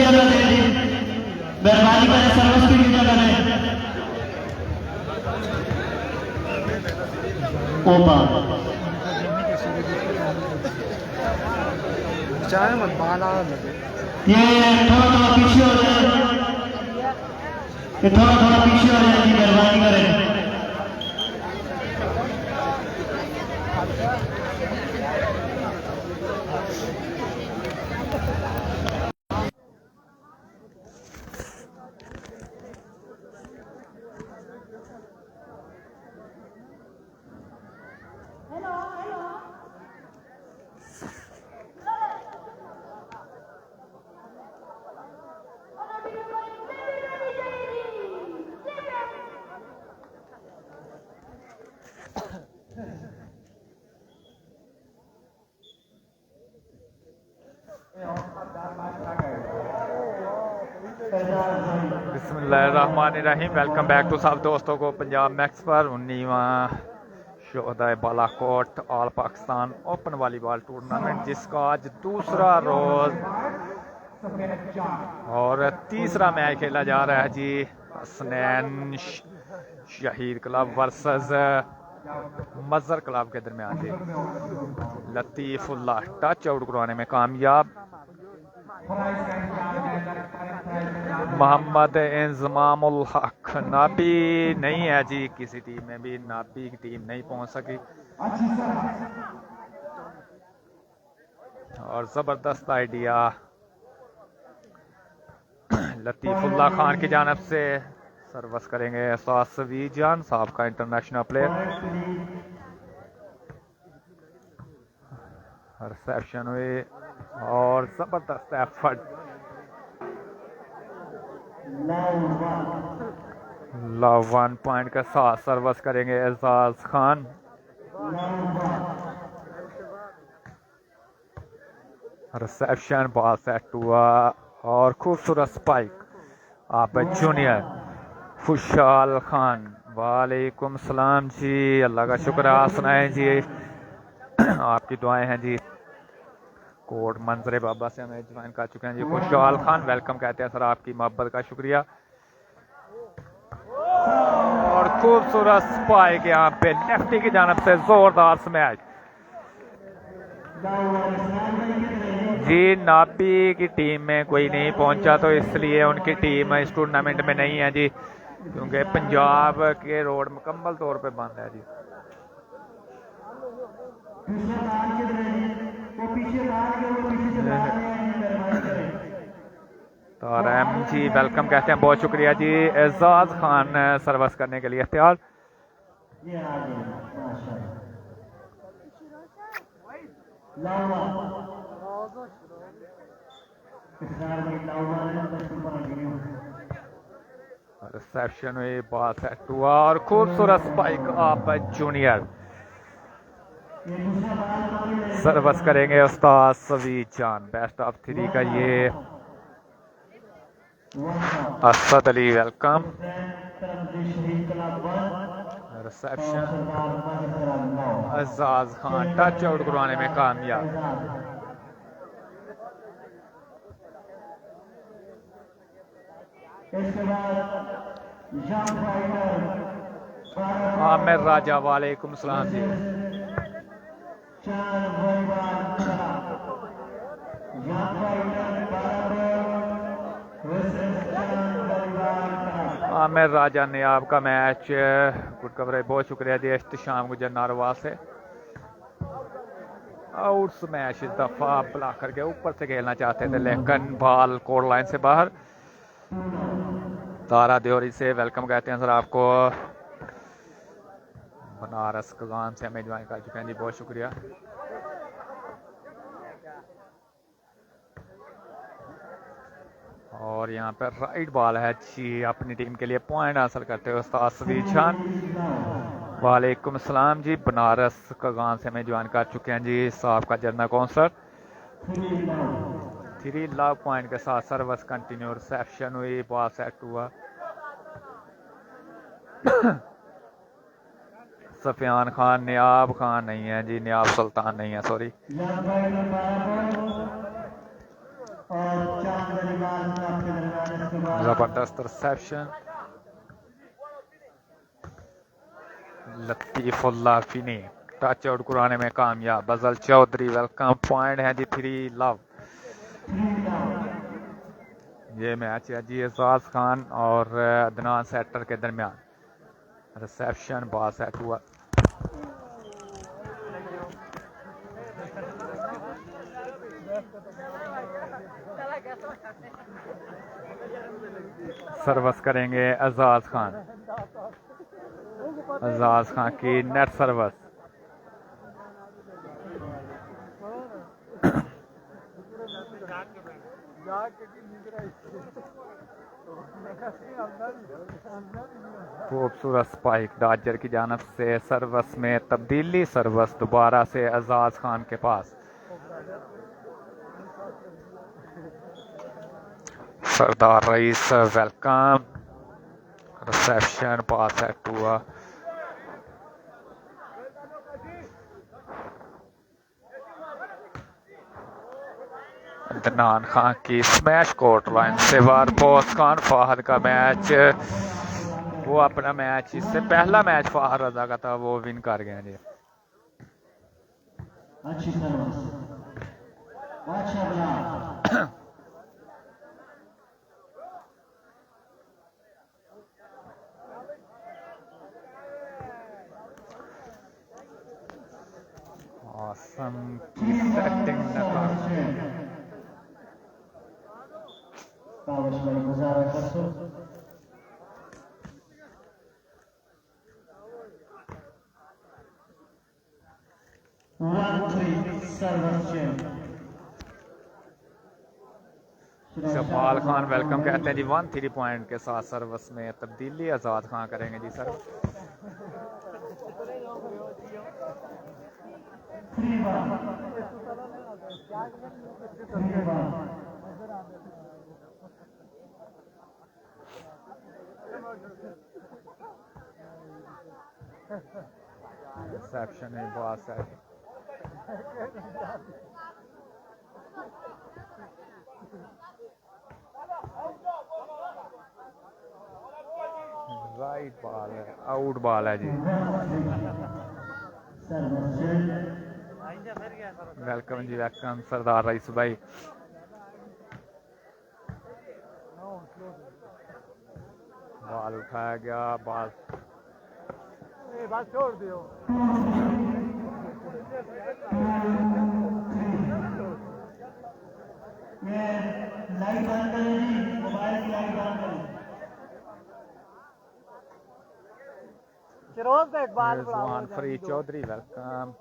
इजाजत दे दी, मेहरबानी करें सर्विस की इजाजत दें। ओपा चाहे मत बाला लगे ये थोड़ा थोड़ा पीछे हो जाए, ये थोड़ा थोड़ा पीछे हो जाए जी, मेहरबानी करें। बिस्मिल्लाहिर्रहमानिर्रहीम। वेलकम बैक टू सब दोस्तों को पंजाब मैक्स पर 19वां शोहदाए Balakot all Pakistan open volleyball tournament, जिसका आज दूसरा रोज़ और तीसरा मैच खेला जा रहा है जी। हसनैन शहीद क्लब वर्सेस मज़र क्लब के दरमियान जी। लतीफ़ुल्लाह टच आउट करवाने में कामयाब। मोहम्मद इंज़मामुल हक नाबी नहीं है जी, किसी टीम में भी नाबी की टीम नहीं पहुंच सकी। और ज़बरदस्त आइडिया लतीफ़ुल्लाह खान की जानब से सर्विस करेंगे सासवी जान साहब का इंटरनेशनल प्लेयर। रिसेप्शन हुई और ज़बरदस्त एफर्ट। लव 1 पॉइंट के साथ सर्विस करेंगे Ejaz Khan. Reception ball set हुआ और खूबसूरत स्पाइक आप जूनियर खुशहाल खान। वालेकुम सलाम जी, अल्लाह का शुक्र। आप सुनाएं जी, आपकी दुआएं हैं जी। कोट मंजरे बाबा से हमें ज्वाइन कर चुके हैं जी। खुशहाल खान वेलकम कहते हैं सर, आपकी मोहब्बत का शुक्रिया। और खूबसूरत स्पाइक यहाँ पे नेफ्टी की जानब से, जोरदार स्मैश जी। नाबी की टीम में कोई नहीं पहुंचा तो इसलिए उनकी टीम इस टूर्नामेंट में नहीं है जी, क्योंकि पंजाब के रोड मुकम्मल तौर पे बंद है जी। तो रैम जी वेलकम कहते हैं, बहुत शुक्रिया जी। एजाज खान सर्विस करने के लिए तैयार। रिसेप्शन हुई, बॉल सेट हुआ और खूबसूरत स्पाइक आप जूनियर। सर्विस करेंगे उस्ताद सवी जान। बेस्ट ऑफ 3 का ये Asad Ali welcome. Reception Ejaz Khan touch out करवाने में कामयाब। आमिर राजा वालेकुम सलाम जी। आमिर राजा ने आपका मैच गुड कवरेज, बहुत शुक्रिया जी। इख्तिशाम गुजर नारवा से आउट स्मैश इस दफा ब्लॉक करके ऊपर से खेलना चाहते थे, लेकिन बॉल कोड लाइन से बाहर। तारा देवरी से वेलकम कहते हैं सर आपको। बनारस कगान से हमें ज्वाइन कर चुके हैं जी, बहुत शुक्रिया। और यहाँ पर राइट बॉल है जी, अपनी टीम के लिए पॉइंट हासिल करते हुए उस्ताद सवीर खान। वालेकुम सलाम जी। बनारस कगान से हमें ज्वाइन कर चुके हैं जी, साहब का जर्नल काउंसलर। 3 लव पॉइंट के साथ सर्विस कंटिन्यू। रिसेप्शन हुई, बॉल सेट हुआ। सफियान खान, नियाब खान नहीं है जी, नियाब सुल्तान नहीं है, सॉरी। जबरदस्त रिसेप्शन। लतीफुल्लाह फिनी टच आउट कराने में कामयाब। बजल चौधरी वेलकम। पॉइंट है जी 3 लव। ये मैच है जी एजाज खान और अदनान सेटर के दरमियान। रिसेप्शन बॉल सेट हुआ। सर्विस करेंगे एजाज खान। एजाज खान की नेट सर्विस। खूबसूरत स्पाइक डॉजर की जानब से। सर्विस में तब्दीली। सर्विस दोबारा से एजाज खान के पास। सरदार रईस वेलकम। रिसेप्शन पास सेट हुआ। अदनान खान की स्मैश कोर्ट लाइन से वार पोस्ट खान। फाहद का मैच, वो अपना मैच, इससे पहला मैच फाहद रजा का था, वो विन कर गए जी। अच्छी सर्विस, अच्छा बना। आसम की सेटिंग नाकाम। शबाल खान वेलकम कहते हैं जी। 1-3 पॉइंट के साथ सर्विस में तब्दीली। आजाद खान करेंगे जी सर। रिसेप्शन है बहुत सारी। राइट बॉल है, आउट बॉल है जी। वेलकम जी वेलकम सरदार रईस भाई। बॉल उठाया गया। बॉल छोड़ दियो। लाइट बंद करें, मोबाइल की लाइट बंद करें। रिजवान फरी चौधरी वेलकम।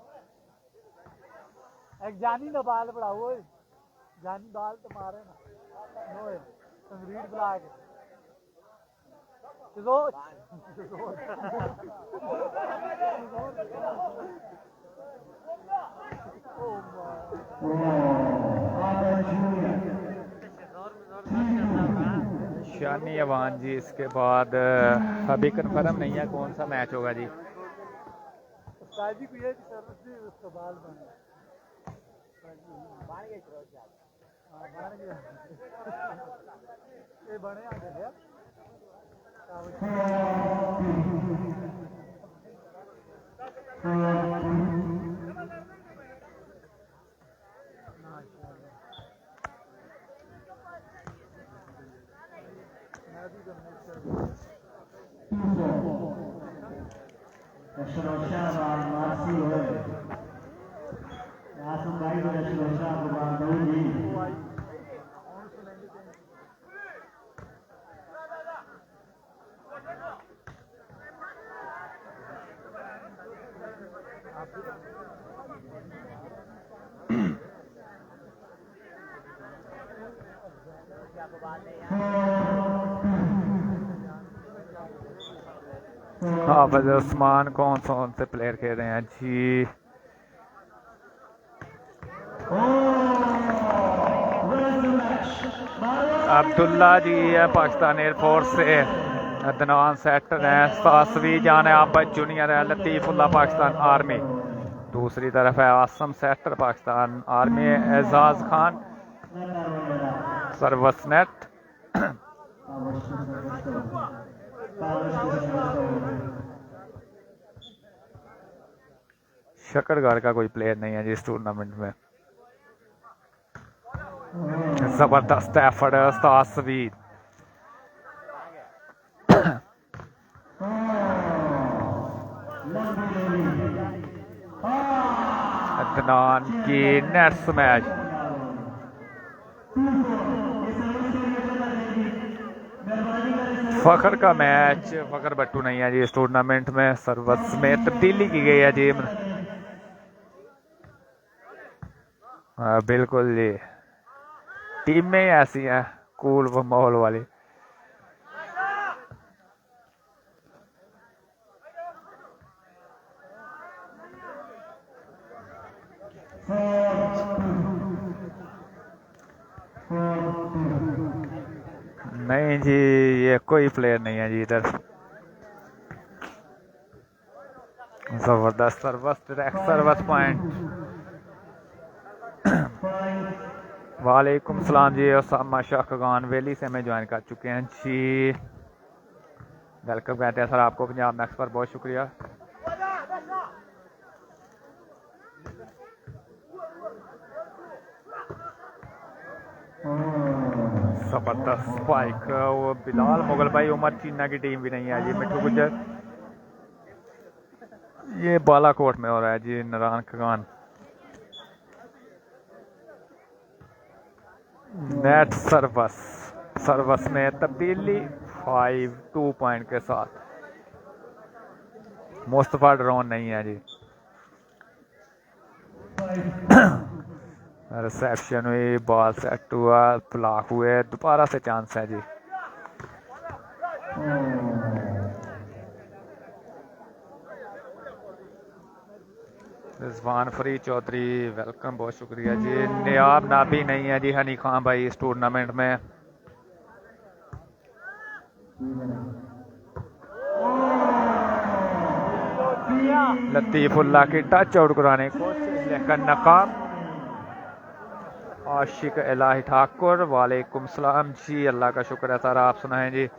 एक जानी ना बाल बढ़ाओ। जानी बाल तो मारे ना नो संगरीड बुला के शानी अवान जी। इसके बाद अभी कंफर्म नहीं है कौन सा मैच होगा जी। शादी को ये उसका बाल बन ये बने आ गए। हाफिज उस्मान कौन से प्लेयर खेल रहे हैं जी। अब्दुल्ला जी है पाकिस्तान एयरफोर्स से। अदनान सेटर है। सासवी जान है आप जूनियर है। लतीफुल्लाह पाकिस्तान आर्मी। दूसरी तरफ है Asim setter Pakistan army. Ejaz Khan service net. Shakargarh का कोई प्लेयर नहीं है जी इस टूर्नामेंट में। जबरदस्त एफर्ट है उस्ताद सवीद। अदनान की नेट स्मैश। फखर का मैच, फखर बट्टू नहीं है जी इस टूर्नामेंट में। सर्वस में तब्दीली की गई है जी। हाँ बिल्कुल जी, टीमें ऐसी हैं कूल व माहौल वाली। नहीं जी, ये कोई प्लेयर नहीं है जी इधर। जबरदस्त सर्वस, डायरेक्ट सर्वस पॉइंट। वालेकुम सलाम जी। ओसामा शाखगान वैली से हमें ज्वाइन कर चुके हैं जी। वेलकम कहते हैं सर आपको पंजाब मैक्स पर, बहुत शुक्रिया। जबरदस्त स्पाइक। वो बिलाल मुगल भाई, उमर चीना की टीम भी नहीं है जी। मिठू गुजर, ये बालाकोट में हो रहा है जी। नारायण खान नेट सर्वस, सर्वस में तब्दीली 5-2 पॉइंट के साथ। मुस्तफा ड्रोन नहीं है जी। रिसेप्शन हुई, बॉल सेट हुआ, ब्लॉक हुए, दोबारा से चांस है जी। रिजवान फरी चौधरी वेलकम, बहुत शुक्रिया जी। नियाब नाबी नहीं है जी हनी खान भाई इस टूर्नामेंट में। लतीफुल्लाह की टच आउट कराने को लेकर नाकाम। आशिक इलाही ठाकुर वालेकुम सलाम जी। अल्लाह का शुक्र है सर, आप सुनाएं जी।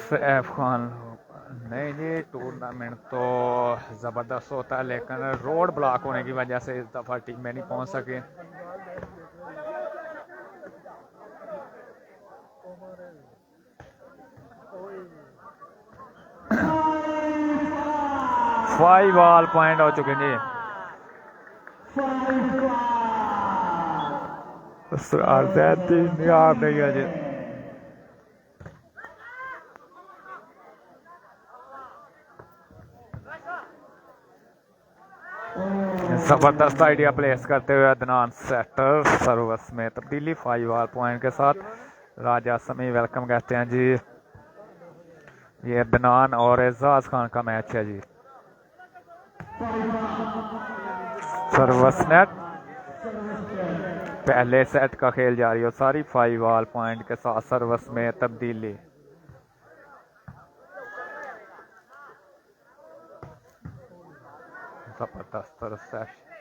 सैफ खान नहीं जी, टूर्नामेंट तो ज़बरदस्त होता है लेकिन रोड ब्लॉक होने की वजह से इस दफ़ा टीम में नहीं पहुंच सके। फाइव ऑल पॉइंट हो चुके जी। नियाब नहीं है जी। जबरदस्त आइडिया प्लेस करते हुए अदनान सेटर सर्वस में तब्दीली 5 ऑल पॉइंट के साथ। राजा समी वेलकम कहते हैं जी। ये अदनान और एजाज खान का मैच है जी। सर्वस नेट पहले सेट का खेल जारी हो सारी 5 ऑल पॉइंट के साथ। सर्वस में तब्दीली। जबरदस्त रिसेप्शन।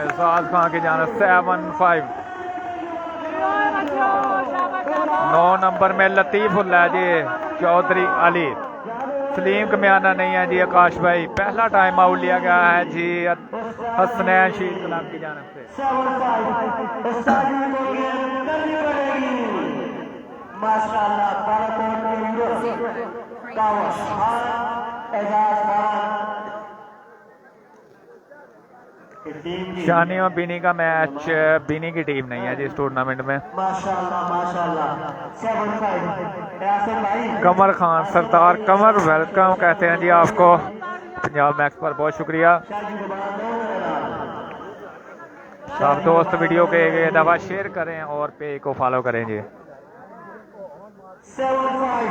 एजाज खान की जाना 7-5। 9 नंबर में लतीफुल्लाह जी चौधरी अली। सलीम कमियाना नहीं है जी। आकाश भाई पहला टाइम आउट लिया गया है जी हसनैन शीर क्लब की जानिब से। माशाल्लाह बालाकोट के हीरो कावस खान एजाज खान की टीम की शानी और बीनी का मैच, बीनी की टीम नहीं है जी इस टूर्नामेंट में। माशाल्लाह 7-5 यासिर भाई कमर खान सरदार कमर, वेलकम कहते हैं जी आपको पंजाब मैक्स पर, बहुत शुक्रिया। सब दोस्त वीडियो के एक दफ़ा शेयर करें और पेज को फॉलो करें जी। 7-5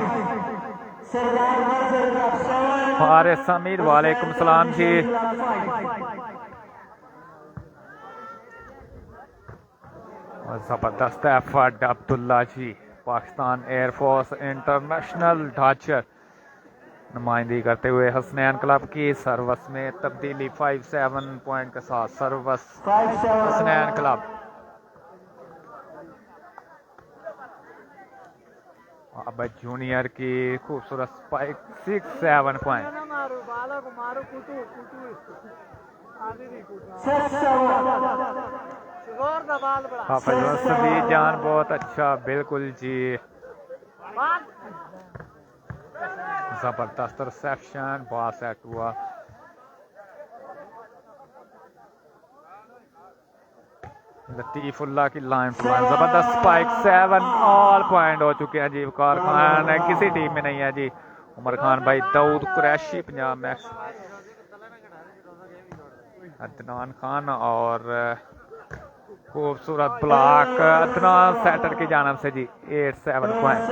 सरदार मजर फारिस समीर वालेकुम सलाम जी। और ज़बरदस्त effort Abdullah ji, Pakistan air force international ढांचर नुमाइंदगी करते हुए हसनैन क्लब की। सर्वस में तब्दीली 5-7 पॉइंट के साथ सर्वस हसनैन क्लब। अब जूनियर की खूबसूरत स्पाइक 6-7 पॉइंट। मारो बाला को मारो, कुटू कुटू इसको आधी नहीं कूटना। 6-7 जोर का बाल बड़ा हाफिज सदी जान बहुत अच्छा, बिल्कुल जी। जबरदस्त रिसेप्शन, बॉल सेट हुआ। लतीफुल्लाह की लाइन टू लाइन जबरदस्त स्पाइक 7 ऑल पॉइंट हो चुके हैं जी। वकार खान किसी टीम में नहीं है जी। उमर खान भाई, दाऊद कुरैशी पंजाब मैक्स, अदनान खान और खूबसूरत ब्लॉक अदनान सेटर की जानब से जी 8-7 पॉइंट।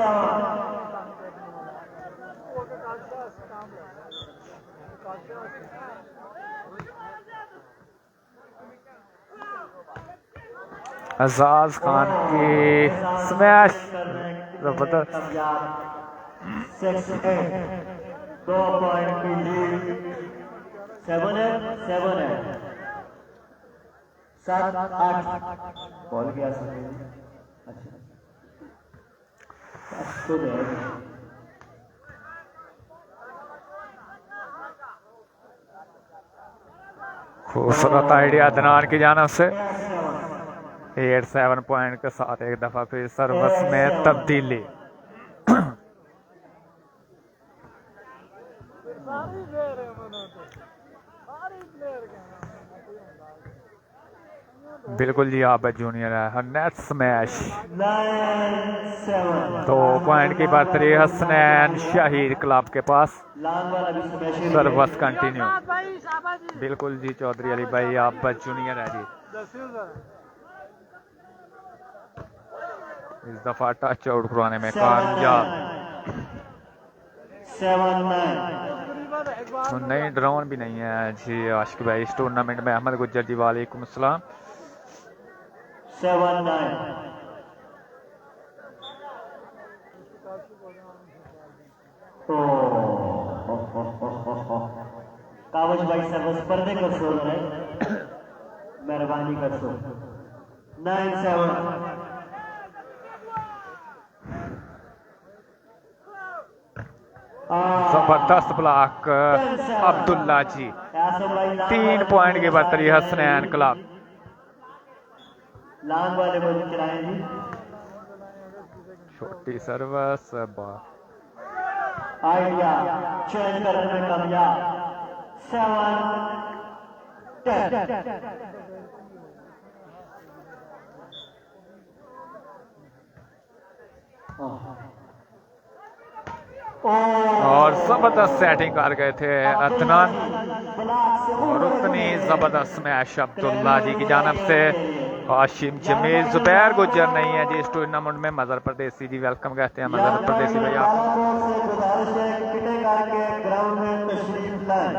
एजाज खान की स्मैश जबरदस्त। 6-8 2 पॉइंट की लीड 7 है 7-8 बॉल गया अच्छा तो खूबसूरत आइडिया अदनान की जानब से 8-7 पॉइंट के साथ एक दफा फिर सर्वस में तब्दीली। सारी प्लेयर है मनो तो सारी प्लेयर के बिल्कुल जी, आप जूनियर है। नेट स्मैश 9-7 2 पॉइंट की बढ़तरी हसनैन शहीद क्लब के पास। लांग वाला भी स्मैश सर्वस कंटिन्यू। भाई शाबाश जी। बिल्कुल जी चौधरी अली भाई, आप जूनियर है जी। इस दफा टच आउट करवाने में कामयाब। 7-9 नहीं ड्रोन भी नहीं है जी आशिक भाई इस टूर्नामेंट में। अहमद गुज्जर जी वालेकुम सलाम। 7-9 कावज भाई सर्वस पर्दे कर सो रहे मेहरबानी कर सो 9-7 जबरदस्त ब्लॉक अब्दुल्ला जी। 3 पॉइंट की बढ़तरी हसनैन क्लब। लांग वाले को चलाएं जी। छोटी सर्वस आइडिया चेंज करने में कामयाब 7-10 और जबरदस्त सेटिंग कर गए थे अदनान और उतनी जबरदस्त स्मैश अब्दुल्ला जी की जानब से। हाशिम जमील जुबैर गुजर नहीं है जी इस टूर्नामेंट में। मजहर परदेसी जी वेलकम कहते हैं मजहर परदेसी भैया। ग्राउंड में तशरीफ लाए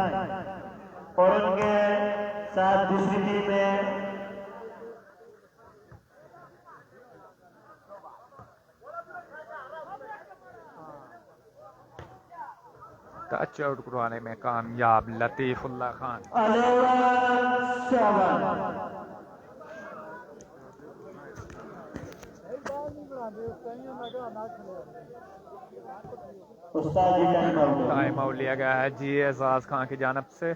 और उनके साथ दूसरी टीम में टच आउट करवाने में कामयाब लतीफुल्ला खान। 11-7 उस्ताद जी टाइम आउट लिया गया है जी एजाज खान की जानब से।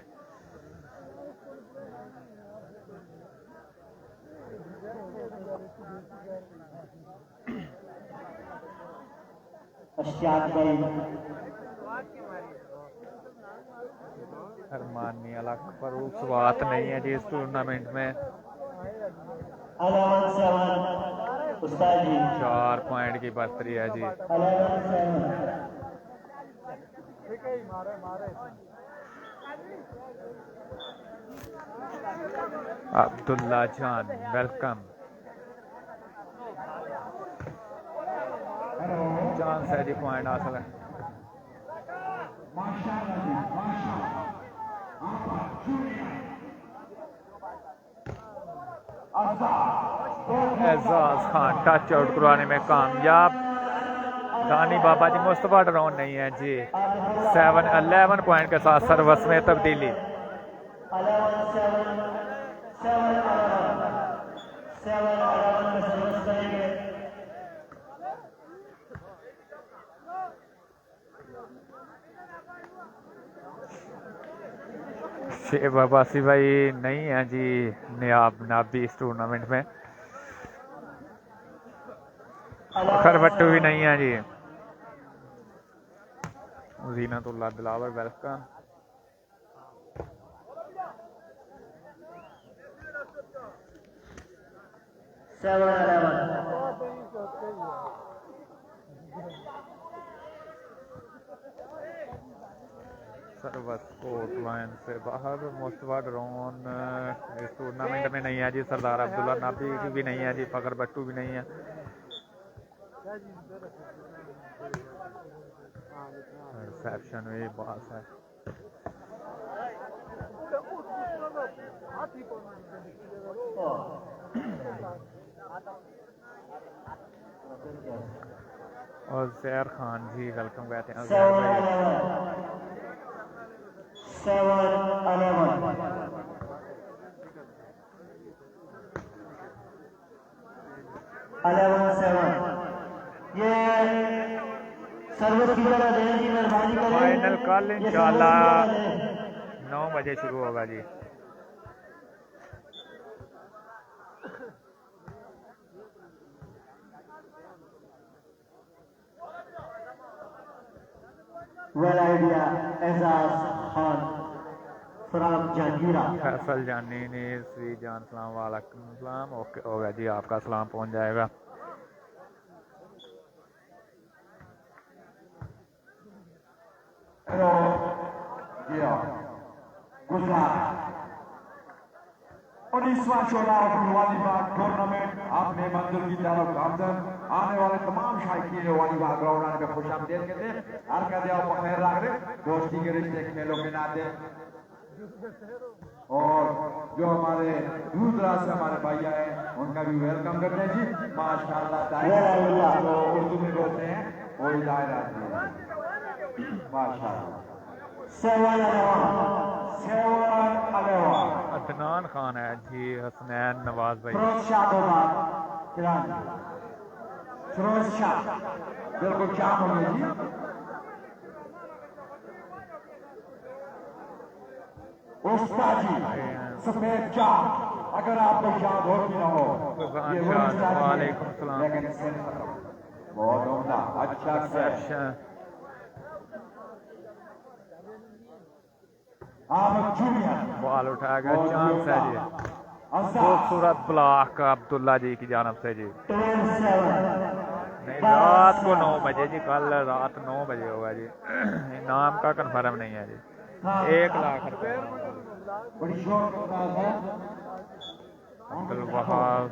अशाक भाई अरमानी अलग फरूख बात नहीं है जी इस टूर्नामेंट में। 11-7 उस्ताद जी 4 पॉइंट की बढ़तरी है जी। 11-7 ठीक है मारे मारे अब्दुल्ला जान वेलकम। जान से जी पॉइंट हासिल है। एजाज खान टच आउट करवाने में कामयाब। दानी बाबा जी मुस्तफा ड्रोन नहीं है जी। 11 पॉइंट के साथ सर्वस में तब्दीली। 7-11 में सर्विस करेंगे। शेब अब्बासी भाई नहीं है जी नाबी इस टूर्नामेंट में। खरबट्टू भी नहीं है जी। जीनतुल्लाह दिलावर वेलकम। सर्वस कोर्ट लाइन से बाहर। मुस्तफा ड्रोन इस टूर्नामेंट में नहीं है जी। सरदार अब्दुल्ला नाबी भी नहीं है जी। फकर बट्टू भी नहीं है। रिसेप्शन भी बात है। और जैर खान जी वेलकम कहते हैं। 11-7 ये सर्विस की तरह देने की मेहरबानी करें। फाइनल कल इंशाल्लाह 9 बजे शुरू होगा जी। Well idea Ejaz Khan from Jahangira. Faisal Jani ने श्री जान सलाम वालेकुम सलाम। ओके होगा जी आपका सलाम पहुंच जाएगा। हेलो गुजरात 19वां चौराहा वालीबाल टूर्नामेंट आपने मंजिल की तरफ गामजन आने वाले तमाम शायकीन वालीबाल ग्राउंड में खुश आमदीद कहते हैं। हर का दिया बखैर रख रहे दोस्ती के रिश्ते खेलों के नाते। और जो हमारे दूर दराज से हमारे भैया हैं उनका भी वेलकम करते हैं जी। माशाल्लाह जो उर्दू में बोलते हैं वो हिदायत आती है माशाल्लाह। 7-11 अदनान खान है जी। हसनैन नवाज भाई फिरोज शाह फिरोज शाह बिल्कुल जाम हो गई जी। उस्ताद जी सफेद चाह अगर आपको याद हो कि ना हो ये वो उस्ताद जी वालेकुम सलाम। लेकिन इससे बहुत उम्दा अच्छा रिसेप्शन आमद जूनियर बॉल उठाया गया। चांस है जी। खूबसूरत ब्लॉक अब्दुल्ला जी की जानब से जी। 12-7 नहीं रात को 9 बजे जी। कल रात 9 बजे होगा जी। इनाम का कंफर्म नहीं है जी। 1 लाख रुपए। बड़ी शौक के साथ है अब्दुल वहाब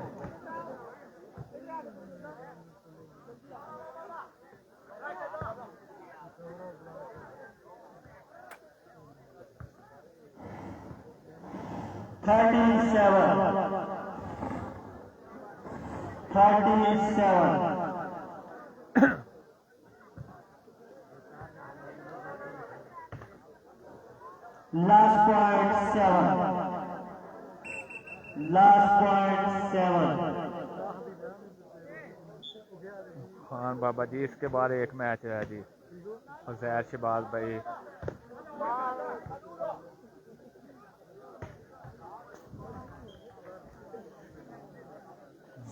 37 last point 7 खान बाबा जी इसके बाद एक मैच है जी। जैर शहबाज भाई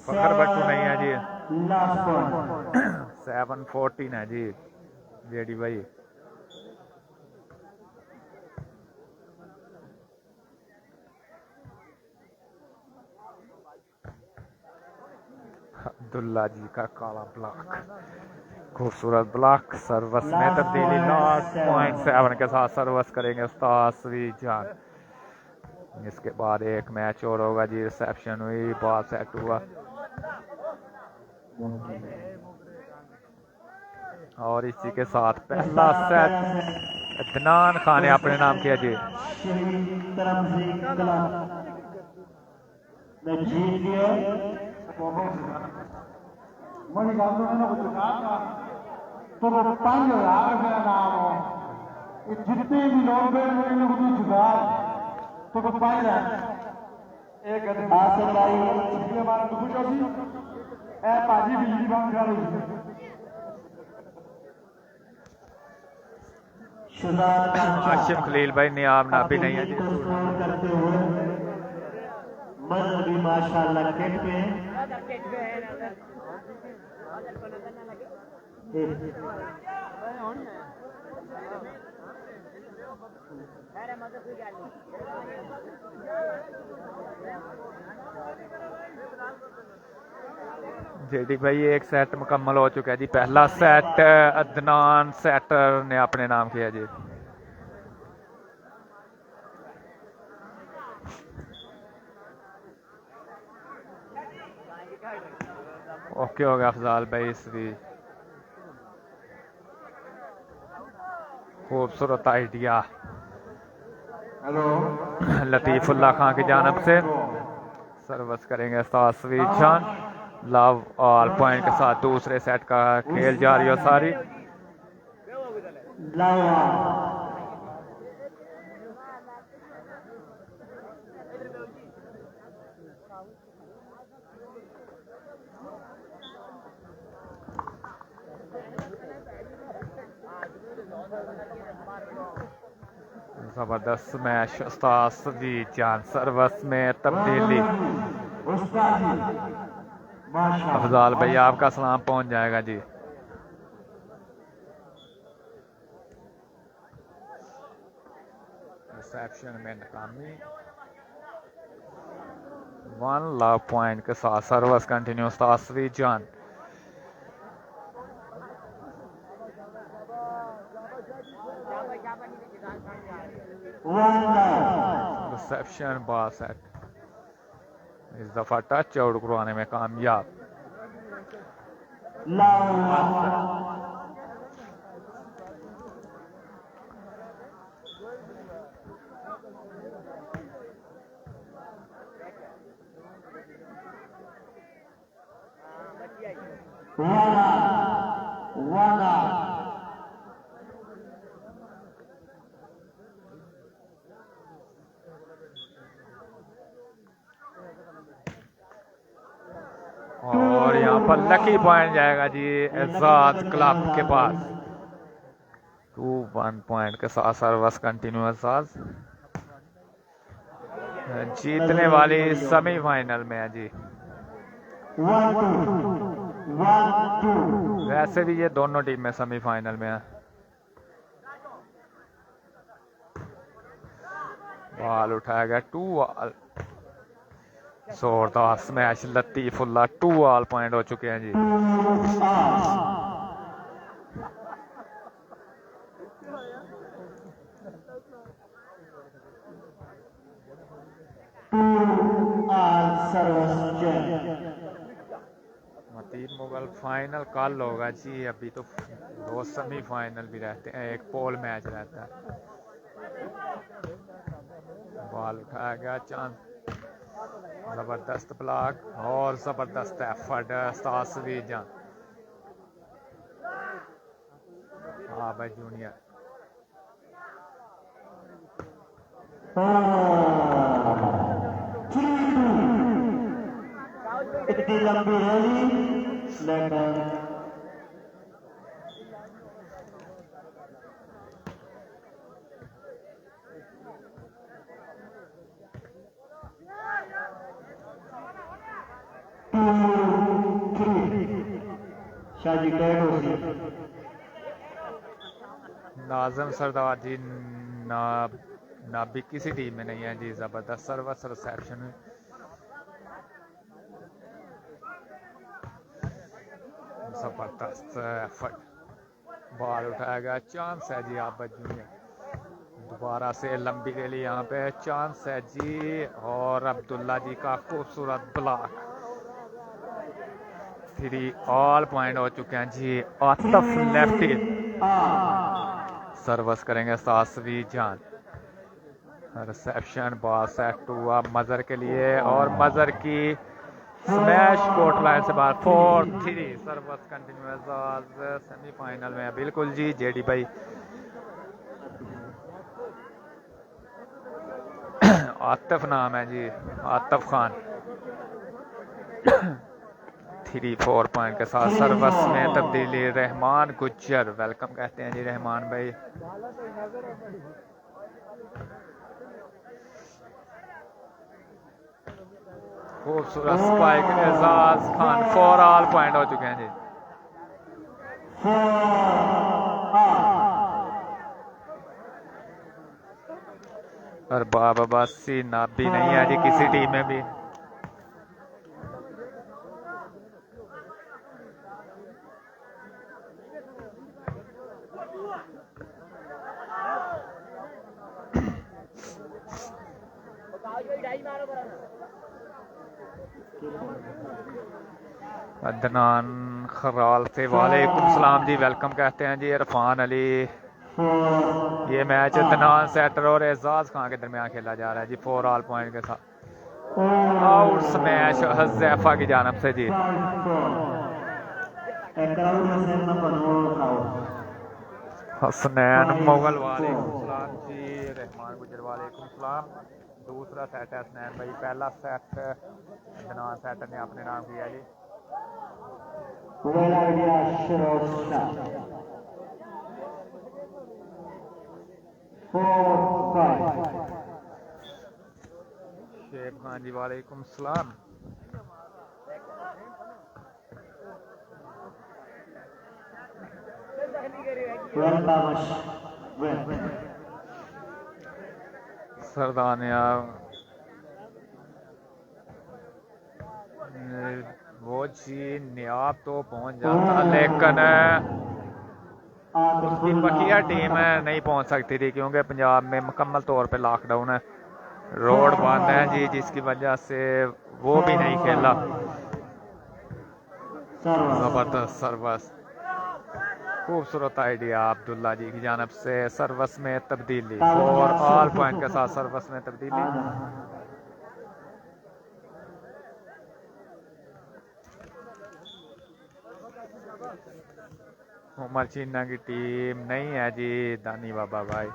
फखर बट्टू नहीं है जी। last point 7-14 है जी जेडी भाई। अब्दुल्ला जी का काला ब्लॉक, खूबसूरत ब्लॉक। सर्वस में तब्दीली लास्ट 0.7 के साथ सर्वस करेंगे उस्ताद सवीद जान। इसके बाद एक मैच और होगा जी। रिसेप्शन हुई, बॉल सेट हुआ और इसी के साथ पहला सेट अदनान खान ने अपने नाम किया जी। तो वो 5,000 रुपया नाम हो, ये जितने भी लोग चुका तो वो 5,000 एक आसन भाई हमारा तो खुश होगी ए पाजी बिजली बंद कर आशिफ खलील भाई नियाम ना भी नहीं है जी। करते हुए मजहबी माशाल्लाह किट में जेडी भाई एक सेट मुकम्मल हो चुका है जी। पहला सेट अदनान सेटर ने अपने नाम किया जी। ओके हो गया अफजाल भाई। इस भी खूबसूरत आइडिया लतीफुल्ला खान की जानब से सर्विस करेंगे उस्ताद सवीद जान। लव ऑल पॉइंट के साथ दूसरे सेट का खेल जारी हो सारी। जबरदस्त मैच उस्ताद सवीद जान। सर्विस में तब्दीली अफजाल भाई आपका सलाम पहुंच जाएगा जी। रिसेप्शन में नाकामी 1 लव पॉइंट के साथ सर्विस कंटिन्यू उस्ताद सवीद जान। रिसेप्शन बॉल सेट इस दफा टच आउट करवाने में कामयाब। और यहाँ पर लकी पॉइंट जाएगा जी एजाज क्लब के पास। 2-1 पॉइंट के साथ सर्विस कंटिन्यू। एजाज जीतने वाली सेमीफाइनल में है जी। वैसे भी ये दोनों टीम में सेमीफाइनल में है। बॉल उठाया गया 2 ऑल। जोरदार स्मैश लतीफुल्ला 2 ऑल पॉइंट हो चुके हैं जी। मतीन मुगल फाइनल कल होगा जी। अभी तो 2 सेमीफाइनल भी रहते हैं, एक पोल मैच रहता है। बॉल उठाया गया, चांस जबरदस्त ब्लॉक और जबरदस्त एफर्ट उस्ताद सवीद जान। हाँ भाई जूनियर इतनी लंबी रैली लेकर शाजी कैट होती नाजम सरदार जी नाबी किसी टीम में नहीं है जी। जबरदस्त सर्विस रिसेप्शन जबरदस्त एफर्ट, बॉल उठाया गया, चांस है जी आप जूनियर दोबारा से लंबी के लिए यहाँ पे चांस है जी। और अब्दुल्ला जी का खूबसूरत ब्लॉक, 3 ऑल पॉइंट हो चुके हैं जी। आतिफ लेफ्टी सर्विस करेंगे सासवी जान, रिसेप्शन बॉल सेट हुआ मजर के लिए और मजर की स्मैश कोर्ट लाइन से बाहर 4-3 सर्विस कंटिन्यूस आज सेमीफाइनल में बिल्कुल जी। जेडी भाई आतिफ नाम है जी, आतिफ खान 3-4 पॉइंट के साथ सर्विस में तब्दीली। रहमान गुज्जर वेलकम कहते हैं जी रहमान भाई। खूबसूरत spike, Ejaz Khan 4 all point हो चुके हैं जी। और बाबासी नाबी नहीं है जी किसी टीम में भी। अदनान खराल से वालेकुम सलाम जी, वेलकम कहते हैं जी। इरफान अली, ये मैच अदनान सेटर और एजाज खान के दरमियान खेला जा रहा है जी 4 ऑल पॉइंट के साथ। आउट स्मैश हज़ैफा की जानब से जी। हसनैन मुगल वालेकुम सलाम जी, रहमान गुजर वालेकुम सलाम। दूसरा सेट है हसनैन भाई, पहला सेट अदनान सेटर ने अपने नाम किया जी। शेब खान जी वालेकुम सलाम। सरदानिया वो जी नियाब तो पहुंच जाता लेकिन उसकी बकिया टीम नहीं पहुंच सकती थी क्योंकि पंजाब में मुकम्मल तौर पे लॉकडाउन है, रोड बंद है जी, जिसकी वजह से वो भी नहीं खेला। जबरदस्त सर्विस, खूबसूरत आइडिया अब्दुल्ला जी की जानब से। सर्विस में तब्दीली और ऑल पॉइंट के साथ सर्विस में तब्दीली। उमर चीना की टीम नहीं है जी दानी बाबा भाई।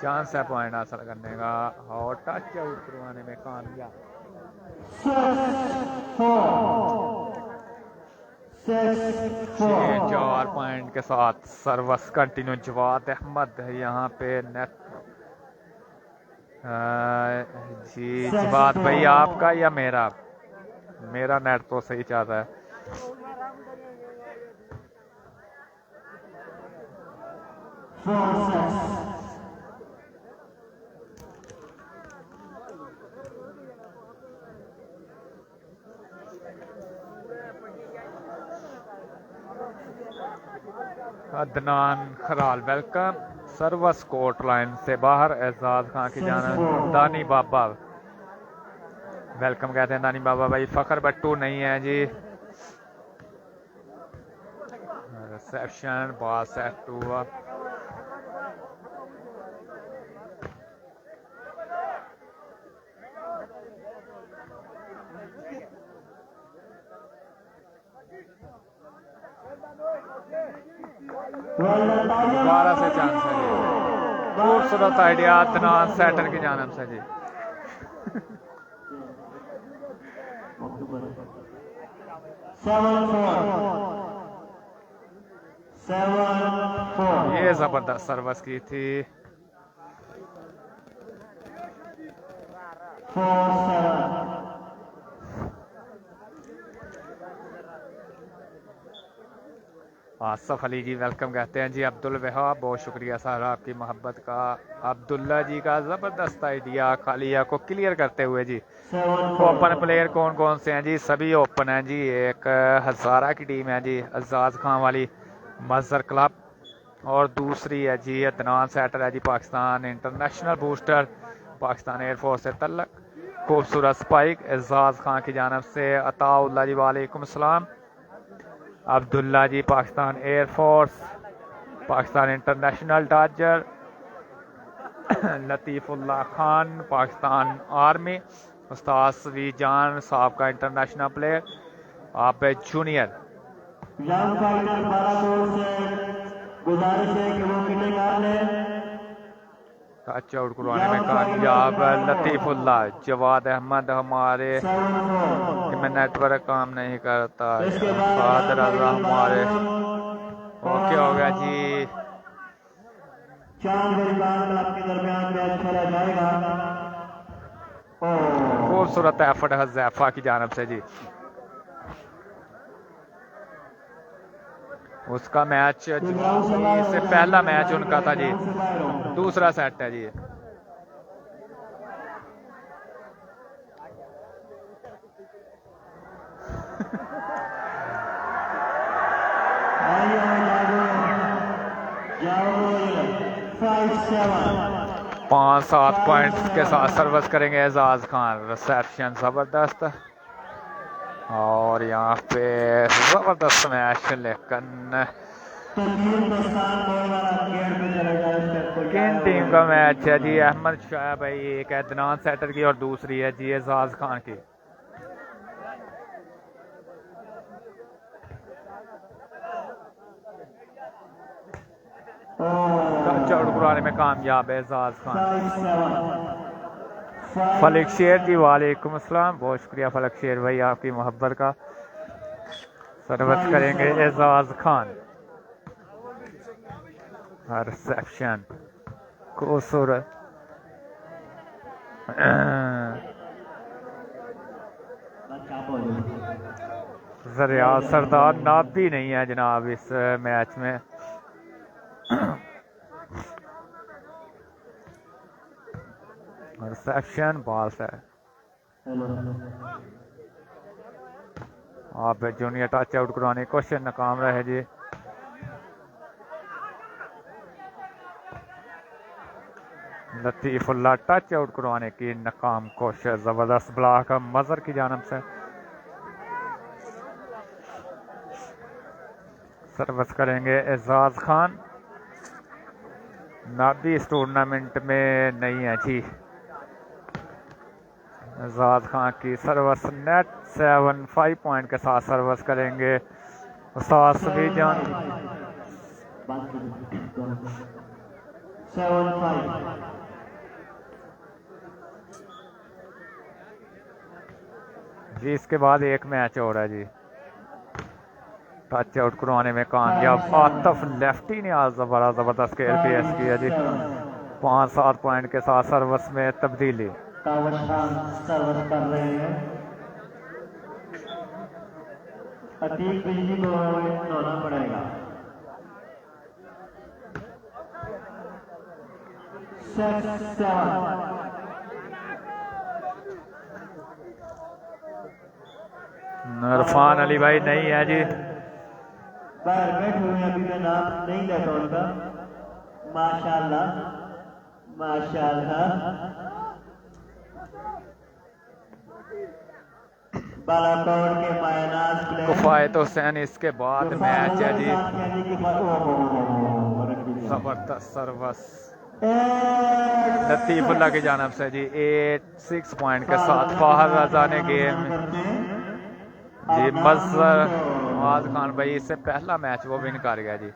चांस है पॉइंट हासिल करने का और टच आउट करवाने में कामयाब। 4 पॉइंट के साथ सर्विस कंटिन्यू। जवाद अहमद है यहाँ पे नेट जी। जवाद भाई आपका या मेरा? मेरा नेट तो सही चल रहा है। Adnan Kharal welcome. Service court line से बाहर एजाज खान की जानिब दानी बाबा वेलकम कहते हैं दानी बाबा भाई। फखर बट्टू नहीं है जी। रिसेप्शन बॉल सेट हुआ, दोबारा से चांस है जी। खूबसूरत आइडिया अदनान सेटर की जानब से जी। ये जबरदस्त सर्विस की थी। 4-7 आसफ अली जी वेलकम कहते हैं जी। अब्दुल वहाब बहुत शुक्रिया सर आपकी मोहब्बत का। अब्दुल्ला जी का ज़बरदस्त आइडिया खालिया को क्लियर करते हुए जी। 7-4 ओपन प्लेयर कौन कौन से हैं जी? सभी ओपन हैं जी। एक हज़ारा की टीम है जी अजाज खान वाली मजर क्लब, और दूसरी है जी अदनान सेटर है जी Pakistan international booster Pakistan air force से तल्लक। खूबसूरत स्पाइक एजाज खान की जानब से। अताउल्ला जी वालेकुम सलाम। अब्दुल्ला जी पाकिस्तान एयरफोर्स पाकिस्तान इंटरनेशनल डाजर। लतीफ़ुल्लाह खान पाकिस्तान आर्मी। उस्ताद सवी जान साहब का इंटरनेशनल प्लेयर। आप जूनियर यंग फाइटर बालाकोट से गुजारिश है कि वो किले कर ले। टच आउट करवाने में कामयाब लतीफ़ुल्लाह। जवाद अहमद हमारे 7-4 में नेटवर्क काम नहीं करता। इसके बाद फादर अज़ा हमारे ओके हो गया जी। चांद बलिदान क्लब के दरमियान मैच खेला जाएगा। खूबसूरत एफर्ट हज़ैफा की जानब से जी। उसका मैच इससे पहला मैच उनका था जी। दूसरा सेट है जी। पाँच 7 पॉइंट्स के साथ सर्विस करेंगे एजाज खान। रिसेप्शन जबरदस्त, और यहाँ पे जबरदस्त मैच, लेकिन किन टीम का मैच है जी? अहमद शाह भाई, एक है अदनान सेटर की और दूसरी है जी एजाज खान की। टच आउट कराने में कामयाब है एजाज खान। फलक शेर जी वालेकुम अस्सलाम, बहुत शुक्रिया फलक शेर भाई आपकी मोहब्बत का। सर्विस करेंगे एजाज खान। रिसेप्शन खूबसूरत, रियाज सरदार नाब भी नहीं है जनाब इस मैच में। रिसेप्शन बॉल है। आप जूनियर टच आउट करवाने की कोशिश नाकाम रहे जी। लतीफुल्लाह टच आउट करवाने की नाकाम कोशिश। जबरदस्त ब्लॉक मजर की जानब से। सर्विस करेंगे एजाज खान। नाबी इस टूर्नामेंट में नहीं है जी। एजाज खान की सर्विस नेट 7-5 पॉइंट के साथ सर्विस करेंगे उस्ताद सभी जान। 7-5 जी। इसके बाद एक मैच और है जी। टच आउट करवाने में कामयाब आतिफ लेफ्टी ने आज बड़ा जबरदस्त खेल पेश किया जी। 5-7 पॉइंट के साथ सर्विस में तब्दीली। सर्विस कर रहे हैं। अतीक बिजली को धोना पड़ेगा। 6-7 इरफान अली भाई नहीं है जी। बाहर बैठे हुए अभी मैं नाम नहीं लेता उनका। माशाल्लाह माशाल्लाह। बालाकोट के मायनाज प्लेयर कुफायत हुसैन। इसके बाद मैच है जी। जबरदस्त सर्विस लतीफुल्लाह की जानब से जी। 8-6 पॉइंट के साथ फाहर रजा ने गेम जी। मजर आवाज खान भाई इससे पहला मैच वो विन कर गया जी।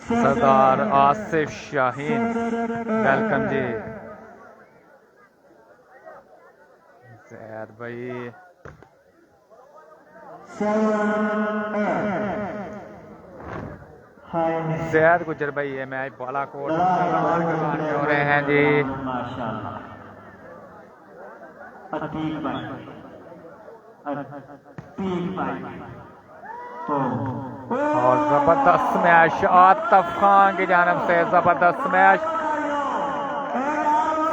सरदार आसिफ शाहीन वेलकम जी। जैद भाई जैद गुजर भाई ये मैच बालाकोट में हो रहे हैं जी। माशाल्लाह अतीक भाई और जबरदस्त मैच आतिफ खान की जानब से, जबरदस्त मैच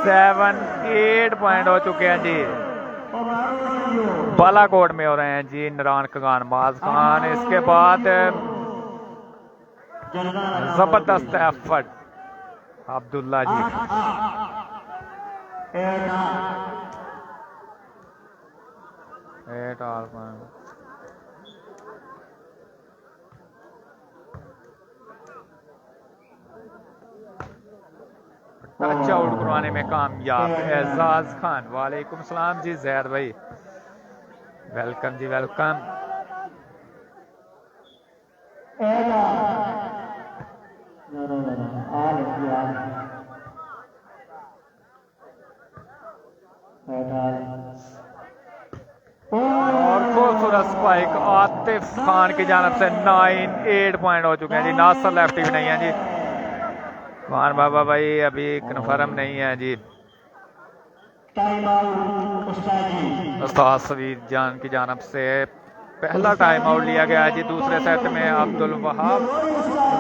7-8 पॉइंट हो चुके हैं जी। बालाकोट में हो रहे हैं जी इमरान खान माज खान। इसके बाद जबरदस्त एफर्ट अब्दुल्ला जी। टच आउट करवाने में कामयाब एजाज खान। वालेकुम सलाम जी जैद भाई, वेलकम जी वेलकम। और खूबसूरत स्पाइक आतिफ खान की जानब से 9-8 पॉइंट हो चुके हैं जी। नासर लेफ्टी भी नहीं है जी। खान बाबा भाई अभी कन्फर्म नहीं है जी। उस्ताद सवीर जान की जानब से पहला टाइम आउट लिया गया है जी दूसरे सेट में। अब्दुल वहाब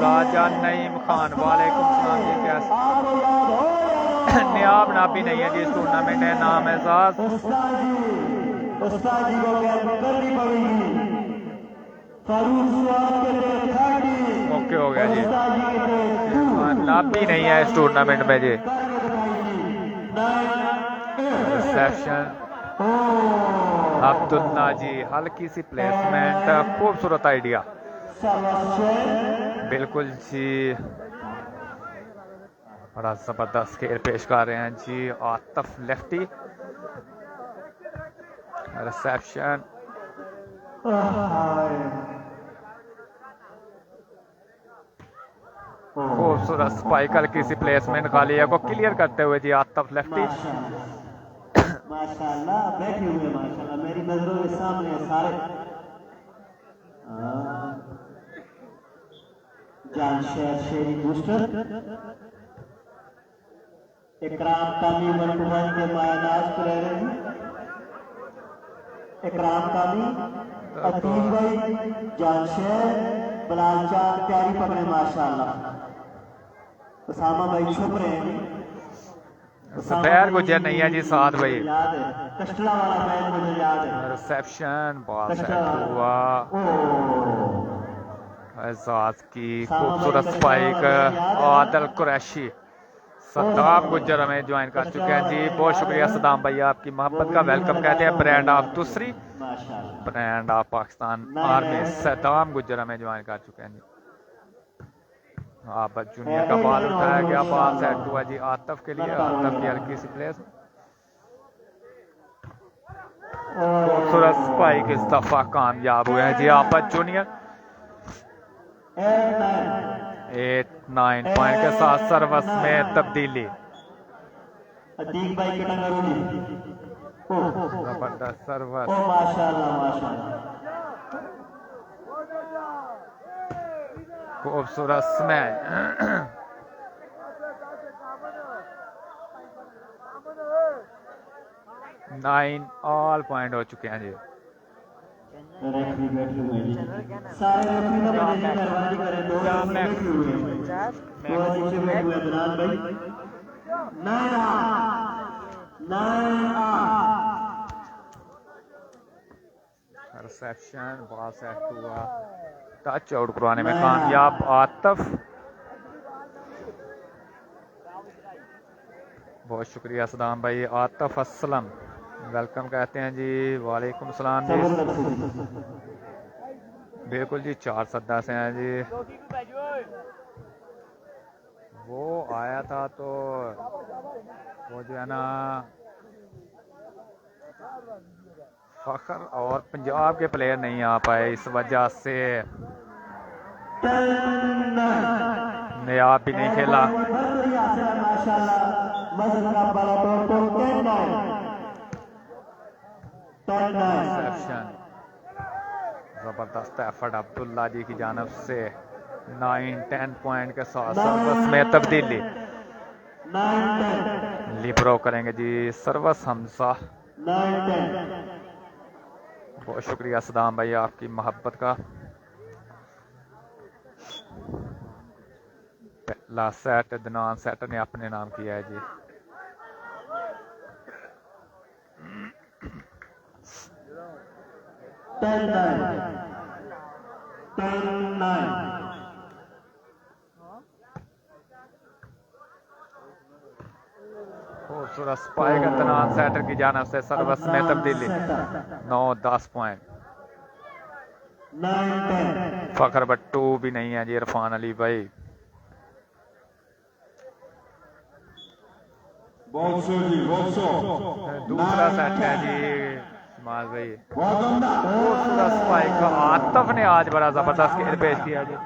राजा नईम खान वालेकुम सलाम जी, कैसे नियाब नाबी नहीं है जी इस टूर्नामेंट में। नाम एजाज ओके हो गया जी, नाबी नहीं है इस टूर्नामेंट में जी। रिसेप्शन अब्दुल्ला जी, हल्की सी प्लेसमेंट, खूबसूरत आइडिया बिल्कुल जी। बड़ा जबरदस्त खेल पेश कर रहे हैं जी आतिफ लेफ्टी। रिसेप्शन खूबसूरत स्पाइक, हल्की सी प्लेसमेंट खाली है को क्लियर करते हुए जी आतिफ लेफ्टी। माशाल्लाह बैठे हुए माशाल्लाह मेरी नजरों के सामने सारे जान शेरी बूस्टर इकराम कामी मनपुरन के मायानाज को रह रहे हैं। इकराम कामी अतीब भाई जान शेर बलाल चांद प्यारी पकड़े माशाल्लाह। उसामा भाई छुप रहे हैं। सफेर गुजर नहीं है जी साथ भाई। कस्टला वाला मैच मुझे याद है। रिसेप्शन बॉल सेट हुआ एजाज की खूबसूरत स्पाइक। आदिल कुरैशी सद्दाम गुजर हमें ज्वाइन कर चुके हैं जी। बहुत शुक्रिया सद्दाम भाई, आपकी मोहब्बत का वेलकम कहते हैं। ब्रांड ऑफ दूसरी brand of Pakistan army Saddam गुजर हमें ज्वाइन कर चुके हैं जी। आप जूनियर का बॉल उठाया गया, बॉल सेट हुआ जी आतिफ के लिए। आतिफ की हल्की सी प्लेस, खूबसूरत स्पाइक इस दफा कामयाब हुए हैं जी आप जूनियर। 8-9 पॉइंट के साथ सर्वस में तब्दीली। जबरदस्त सर्वस, माशाल्लाह माशाल्लाह खूबसूरत स्मैश। 9 ऑल पॉइंट हो चुके हैं जी। रेफरी बैठे हुए हैं सारे रेफरी ना बने जी, मेहरबानी करें। दो रेफरी बैठे हुए हैं, दो नीचे बैठे हुए हैं बिलाल भाई। नया रिसेप्शन बॉल सेट हुआ, टच आउट करवाने में कामयाब आतिफ। बहुत शुक्रिया सदाम भाई। आतिफ असलम वेलकम कहते हैं जी। वालेकुम सलाम जी। बिल्कुल जी 4 सद्दा से हैं जी। वो आया था तो वो जो है ना फखर और पंजाब के प्लेयर नहीं आ पाए, इस वजह से नियाब भी नहीं खेला। जबरदस्त एफर्ट अब्दुल्ला जी की जानब से। 9-10 पॉइंट के साथ सर्वस में तब्दीली। 9-10 लिब्रो करेंगे जी सर्वस हमजा। 9-10 बहुत शुक्रिया सदाम भाई आपकी मोहब्बत का। पहला सेट अदनान सेट ने अपने नाम किया है जी। खूबसूरत स्पाइक अदनान सेटर की जानिब से सर्वस में तब्दीली। 9-10 पॉइंट। 9-10 फखर बट्टू भी नहीं है जी इरफान अली भाई। दूसरा सेट है जी शमाल भाई। खूबसूरत स्पाइक आतिफ ने आज बड़ा जबरदस्त खेल पेश किया जी।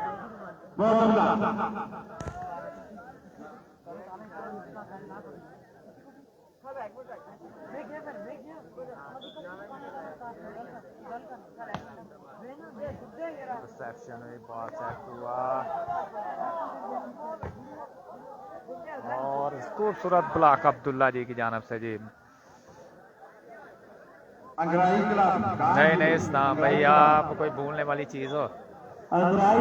रिसेप्शन में बॉल सेट हुआ और खूबसूरत ब्लॉक अब्दुल्ला जी की जानिब से जी। नहीं नहीं इस्लाम भाई आप कोई भूलने वाली चीज हो। अगराई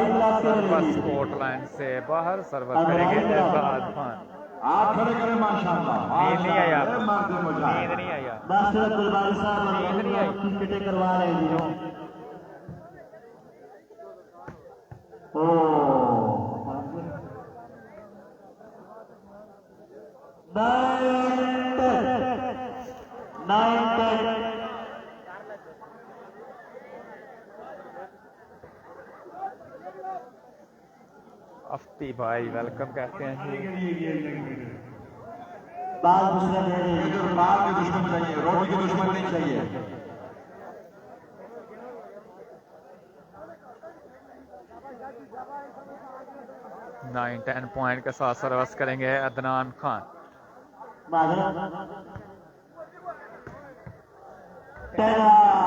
क्लास सर्वस स्पोर्ट लाइन से बाहर सर्वस करेंगे एजाज खान। नींद नहीं आया, नींद नहीं आया, मास्टर अब्दुल बारी साहब नींद नहीं आई। क्रिकेट करवा रहे हैं जी। ओ 9-10 अफ्ती भाई वेलकम कहते हैं जी। बाल दूसरा दे रहे हैं। बाल के दुश्मन चाहिए, रोटी के दुश्मन नहीं चाहिए। 9-10 पॉइंट के साथ सर्वस करेंगे अदनान खान।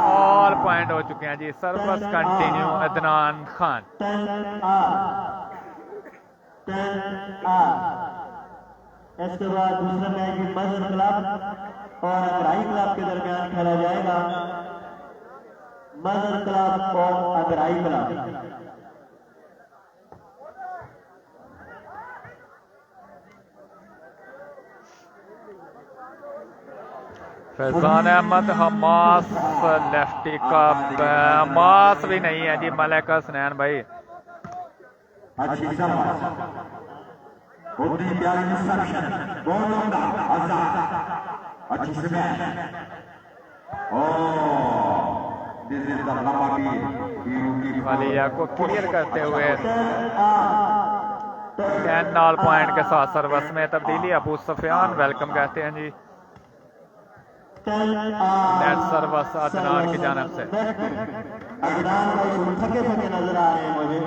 ऑल पॉइंट हो चुके हैं जी। सर्वस कंटिन्यू अदनान खान। इसके बाद दूसरा मैच मजहर क्लब और अगराई क्लब के दरमियान खेला जाएगा। मजहर क्लब और अगराई क्लब। फैजान अहमद हमास लेफ्टी का हमास भी नहीं है जी। मलिक हसनैन भाई अच्छी समझ, बहुत प्यारी रिसेप्शन, बहुत उम्दा, आजाद, अच्छी स्मैश। दिस इज द लंबा की वालिया को क्लियर करते हुए 10 पॉइंट के साथ सर्वस में तब्दीली। अबू सुफियान वेलकम कहते हैं जी। नेट सर्वस अदनान की जानिब से। अदनान भाई थके थके नजर आ रहे हैं मुझे।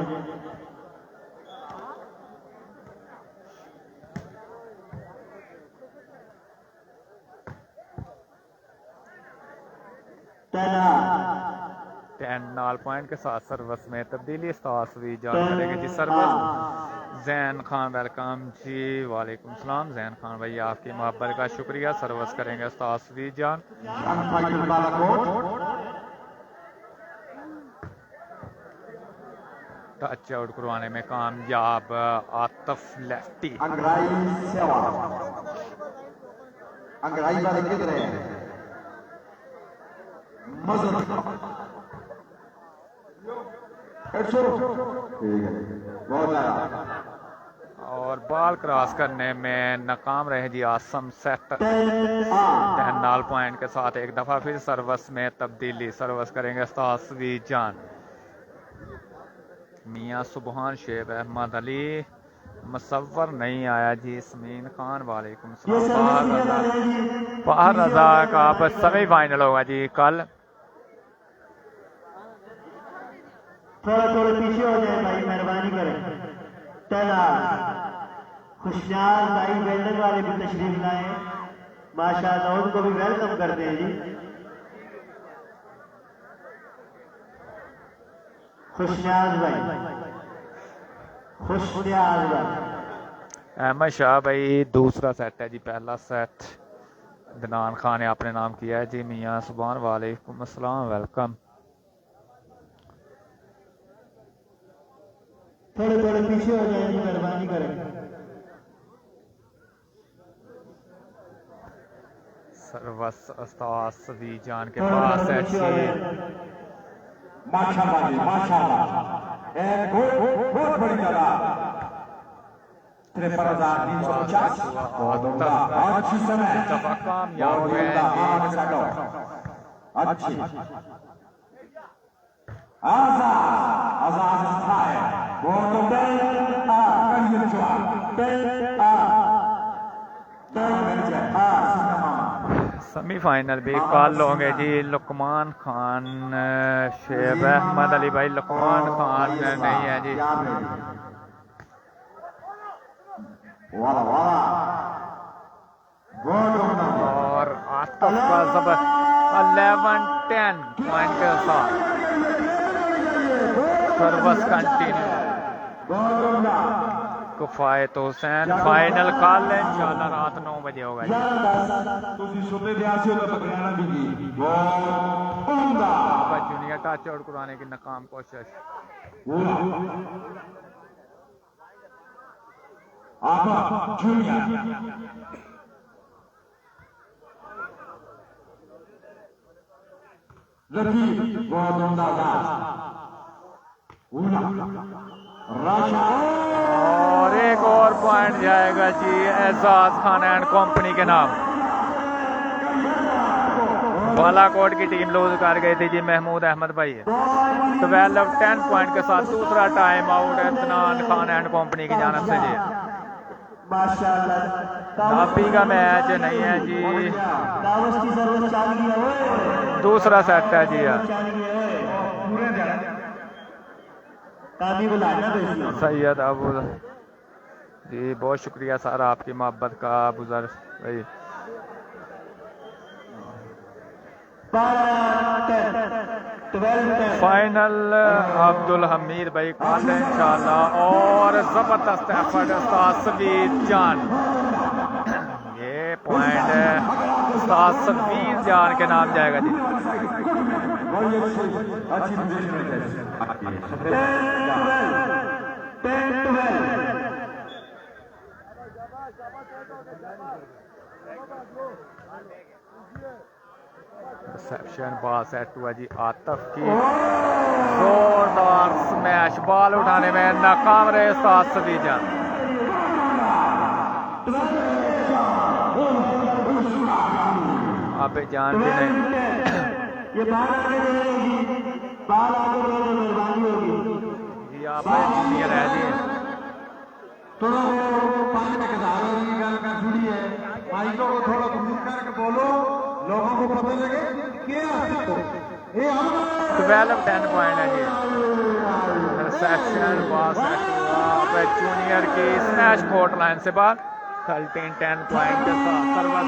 टेन पॉइंट के साथ सर्वस में तब्दीली। तासवी जान करेंगे जी सर्वस। जैन खान वेलकम जी। वालेकुम सलाम जैन खान भाई आपकी मोहब्बत का शुक्रिया। सर्वस करेंगे तासवी जान। टच आउट करवाने में कामयाब आतिफ लेफ्टी। अंग्राई वाले किधर है? और बॉल क्रॉस करने में नाकाम रहे जी आसम सेट। 10 पॉइंट के साथ एक दफा फिर सर्वस में तब्दीली। सर्वस करेंगे तासवी जान। मियां सुबहान शेख अहमद अली मुसव्वर नहीं आया जी। इसमीन खान वालेकुम सलाम। बाहर रजा का सेमीफाइनल होगा जी कल। थोड़ा थोड़ा पीछे हो जाए भाई, मेहरबानी करें। खुशहाल भाई बिल्डिंग वाले भी तशरीफ लाए माशाअल्लाह, उनको भी वेलकम करते हैं जी। खुशनियाज भाई, खुशनियाज भाई। अहमद शाह भाई दूसरा सेट है जी। पहला सेट दनान खान ने अपने नाम किया है जी। मियाँ सुभान वालेकुम अस्सलाम, वेलकम। थोड़े थोड़े पीछे हो जाए, मेहरबानी करें। सर्वस उस्ताद सदी जान के पास है जी। माशाल्लाह जी, माशाल्लाह। एक बहुत बड़ी जगह 53,350 बहुत उम्दा, अच्छी समय कामयाब हुए हैं जी। अच्छी आजाद है बहुत उम्दा। करिए सेमीफाइनल भी कल होंगे जी। लुकमान खान, शेब अहमद अली भाई। लुकमान खान नहीं है जी। और आतिफ का जबर 11-10 पॉइंट के साथ सर्वस कंटिन्यू। किफायत हुसैन फाइनल कल इंशाल्लाह रात 9 बजे होगा जी। जूनियर टच आउट कराने की नाकाम कोशिश। और एक और पॉइंट जाएगा जी एजाज खान एंड कंपनी के नाम। बालाकोट की टीम लूज कर गई थी जी। महमूद अहमद भाई 12-10 पॉइंट के साथ दूसरा time out Itnan Khan and company की जानब से जी। नापी का मैच नहीं है जी। दूसरा सेट है जी। सैयद अबू जी, बहुत शुक्रिया सर आपकी मोहब्बत का। बुजर भाई फाइनल अब्दुल हमीद भाई कल इंशाल्लाह। और जबरदस्त एफर्ट उस्ताद सवीर जान। ये पॉइंट है उस्ताद सवीर जान के नाम जाएगा जी। रिसेप्शन बॉल सेट हुआ जी। आतिफ की जोरदार स्मैश, बॉल उठाने में नाकाम रहे उस्ताद सवीर जान। आप जान भी नहीं ये बाल आगे मेहरबानी होगी जी। आप इंजीनियर है जी। थोड़ा पानी में गल कर जुड़ी है। माइकों को थोड़ा दूर करके बोलो, लोगों को पता लगे क्या 12-10 पॉइंट है जी। रिसेप्शन बॉल सेट हुआ जूनियर की स्मैश कोर्ट लाइन से बाहर 13-10 पॉइंट के साथ सर्वस।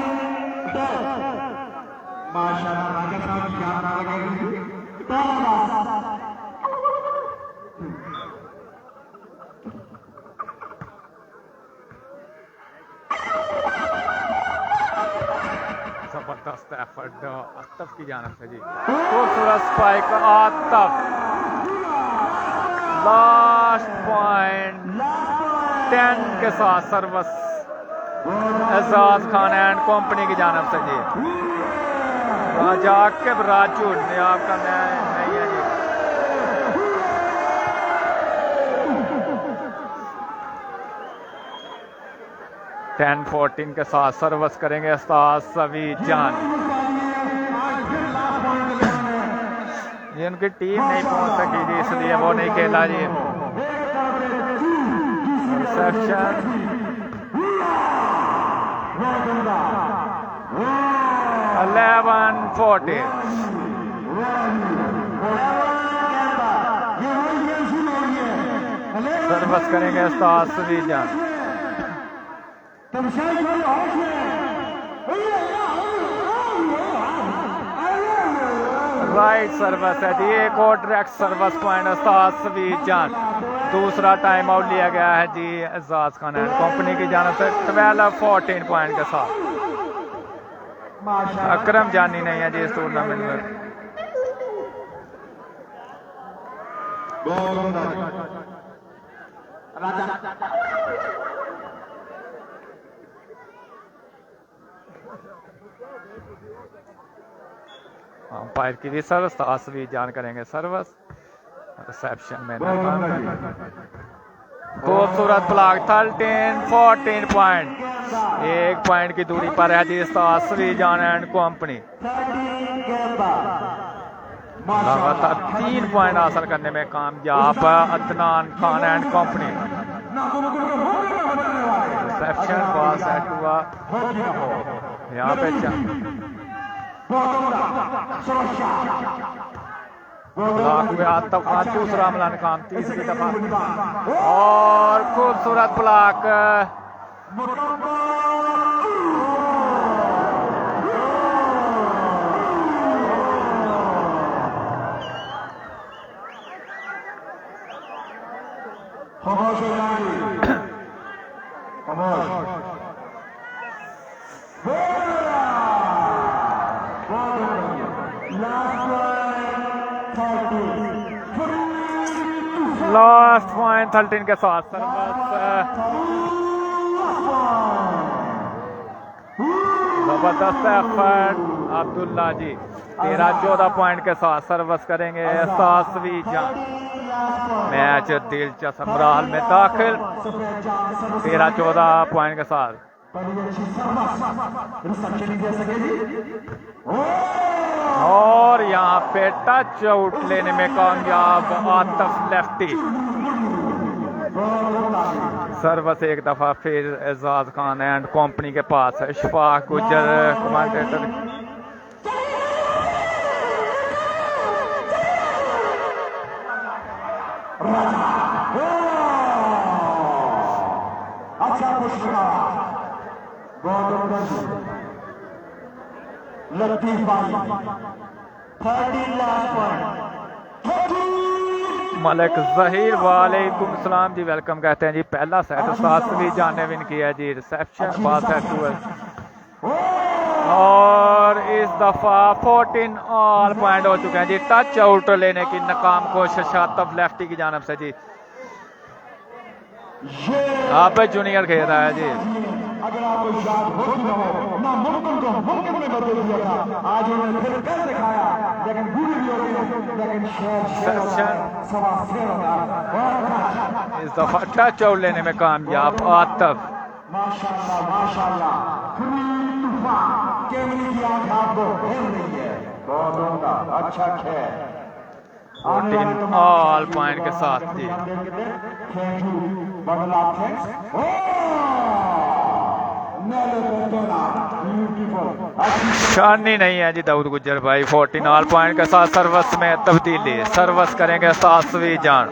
जबरदस्त एफर्ट आतिफ की जानब से जी। खूबसूरत स्पाइक आतिफ। लास्ट पॉइंट 10 के साथ सर्वस एजाज खान एंड कंपनी की जानब से जी। जाकिब राजू ने आपका नहीं है जी। टेन 14 के साथ सर्वस करेंगे उस्ताद सवीर जान। ये उनकी टीम नहीं पहुंच सकी जी, इसलिए वो नहीं खेला जी। रिसेप्शन 11-14 सर्वस करेंगे उस्ताद सवीर जान। राइट सर्विस है जी, एक और डायरेक्ट सर्विस पॉइंट उस्ताद सवीर जान। दूसरा टाइम आउट लिया गया है जी एजाज खान एंड कंपनी की जानिब से 12-14 पॉइंट के साथ। अकरम जानी नहीं है जी इस टूर्नामेंट में। अंपायर की भी सर्विस तासवी जान करेंगे सर्विस रिसेप्शन में। खूबसूरत ब्लॉक 13-14 पॉइंट, 1 पॉइंट की दूरी पर है जी तासवी जान एंड कंपनी। लगातार 3 पॉइंट हासिल करने में कामयाब Adnan Khan and company. Reception ball set हुआ यहाँ पे ब्लॉक में आतफ खान, दूसरा हमला नाकाम, तीसरी दफा और खूबसूरत ब्लॉक। खामोश हो जाएंगे, खामोश। लास्ट पॉइंट 13 के साथ सर्विस जबरदस्त एफर्ट अब्दुल्ला जी 13-14 पॉइंट के साथ सर्विस करेंगे तासवी जान। मैच दिलचस्प मराहल में दाखिल 13-14 पॉइंट के साथ। और यहाँ पे टच आउट लेने में कामयाब आतिफ लेफ्टी। सर्विस एक दफा फिर एजाज खान एंड कंपनी के पास है। शफाक गुजर कमेंटेटर मलिक जहीर वालेकुम सलाम जी, वेलकम कहते हैं जी। पहला सेट तासवी जान ने विन किया जी। रिसेप्शन बॉल सेट हुआ और इस दफा 14 ऑल पॉइंट हो चुके हैं जी। टच आउट लेने की नाकाम कोशिश आतिफ लेफ्टी की जानिब से जी। आप जूनियर खेल रहा है जी। अगर आपको याद हो चुका हो, नामुमकिन को मुमकिन में बदल दिया था। आज उन्होंने फिर कर दिखाया, लेकिन बुरी भी हो गई, लेकिन इस दफा टच आउट लेने में कामयाब आतिफ। माशाल्लाह माशाल्लाह, केवली की आंख आपको हिल रही है। बहुत उम्दा, अच्छा खेल। 14 ऑल पॉइंट के साथ जी। शानी नहीं है जी दाऊद गुज्जर भाई। 14 ऑल पॉइंट के साथ सर्विस में तब्दीली। सर्विस करेंगे तासवी जान।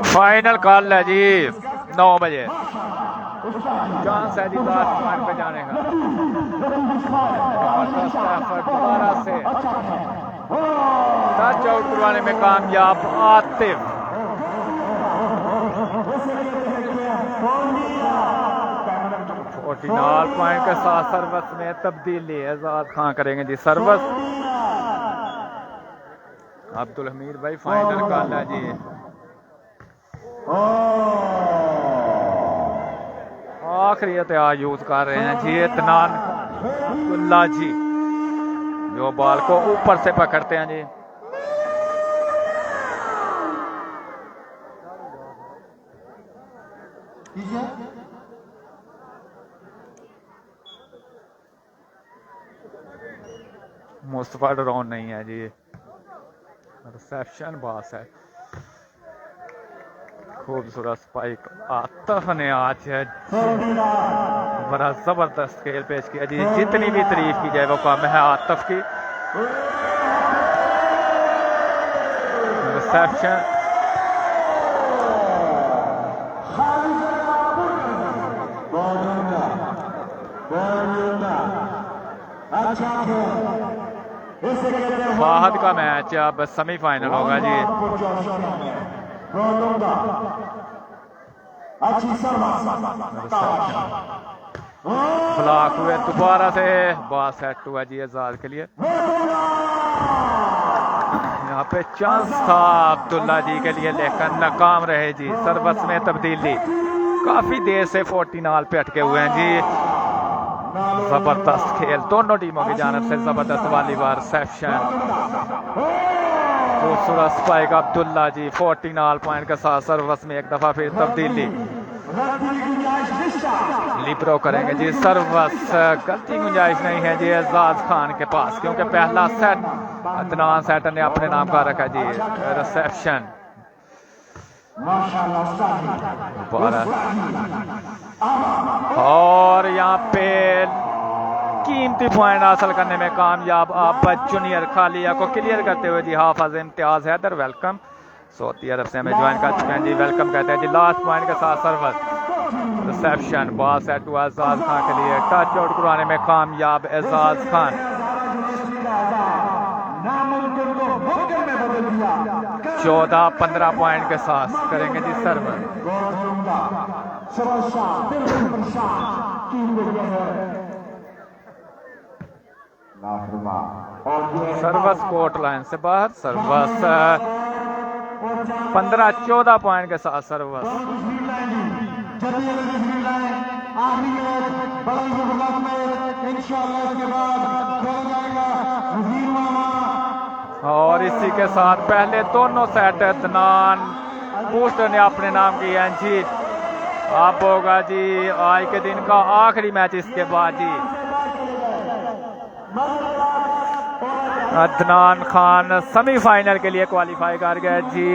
फाइनल कॉल है जी 9 बजे। चांस है जी लास्ट पॉइंट पे जाने का। दोबारा से टच आउट करवाने में कामयाब आतिफ। 14 ऑल पॉइंट के साथ सर्विस में तब्दीली। एजाज खान करेंगे जी सर्विस। अब्दुल हमीद भाई फाइनल कॉल है जी। आखिरी एहतियात यूज कर रहे हैं जी इत्नान उल्ला जी, जो बॉल को ऊपर से पकड़ते हैं जी। मुस्तफा ड्रोन नहीं है जी। रिसेप्शन बॉस है। खूबसूरत स्पाइक आतिफ ने आज बड़ा जबरदस्त खेल पेश किया जी। जितनी भी तारीफ की जाए वो कम है आतिफ की। रिसेप्शन अच्छा खेल, इसे कहते हैं फाहद का मैच अब सेमीफाइनल होगा जी। अच्छी सर्विस, ब्लॉक हुए दोबारा से, बॉल सेट हुआ जी एजाज के लिए। यहाँ पे चांस था अब्दुल्ला जी के लिए लेकिन नाकाम रहे जी। सर्विस में तब्दीली, काफी देर से 49 पे अटके हुए हैं जी। जबरदस्त खेल दोनों टीमों की जानब से, जबरदस्त वाली बार सेप्शन, खूबसूरत स्पाइक अब्दुल्ला जी 49 पॉइंट के साथ सर्विस में एक दफा फिर तब्दीली। लिब्रो करेंगे जी सर्विस, गलती गुंजाइश नहीं है जी एजाज खान के पास क्योंकि पहला सेट अदनान सेटर ने अपने नाम का रखा जी। रिसेप्शन और यहाँ पे कीमती पॉइंट हासिल करने में कामयाब अब जूनियर खालिया को क्लियर करते हुए जी हाफिज इम्तियाज हैदर, वेलकम। सऊदी अरब से हमें ज्वाइन कर चुके हैं जी, वेलकम कहते हैं जी। लास्ट पॉइंट के साथ सर्विस, रिसेप्शन, बॉल सेट हुआ एजाज खान के लिए, टच आउट करवाने में कामयाब एजाज खान। 14-15 पॉइंट के साथ करेंगे जी सर्विस। सर्विस कोर्ट लाइन से बाहर, सर्विस 15-14 पॉइंट के साथ सर्विस। और इसी के साथ पहले दोनों सेट अदनान बूस्टर ने अपने नाम किए हैं जी। अब होगा जी आज के दिन का आखिरी मैच, इसके बाद जी अदनान खान सेमीफाइनल के लिए क्वालिफाई कर गए जी।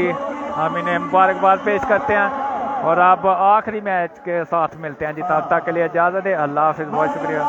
हम इन्हें मुबारकबाद पेश करते हैं और अब आखिरी मैच के साथ मिलते हैं जी। तब तक के लिए इजाजत है, अल्लाह हाफिज़, बहुत शुक्रिया।